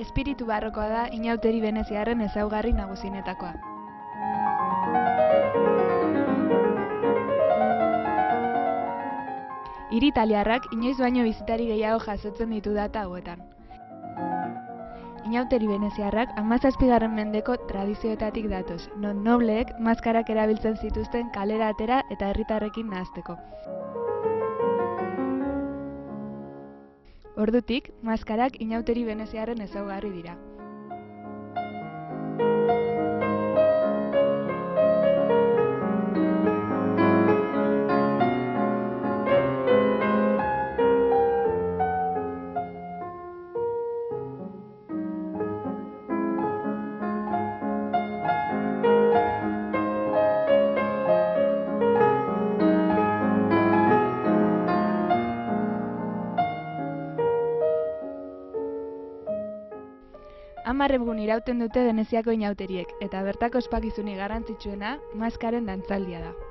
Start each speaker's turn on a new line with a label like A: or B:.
A: Espiritu barrokoa da inauteri veneziarren ezaugarri nagusienetakoa. Hiri italiarrak inoiz baino bisitari gehiago jasotzen ditu data hauetan. Inauteri veneziarrak 17. mendeko tradizioetatik datoz, non nobleek maskarak erabiltzen zituzten kalera atera eta herritarrekin nahasteko. Ordutik, maskarak inauteri veneziarren ezaugarri dira. Egun irauten dute Veneziako inauteriek, eta bertako ospakizunik garrantzitsuena maskaren dantzaldia da.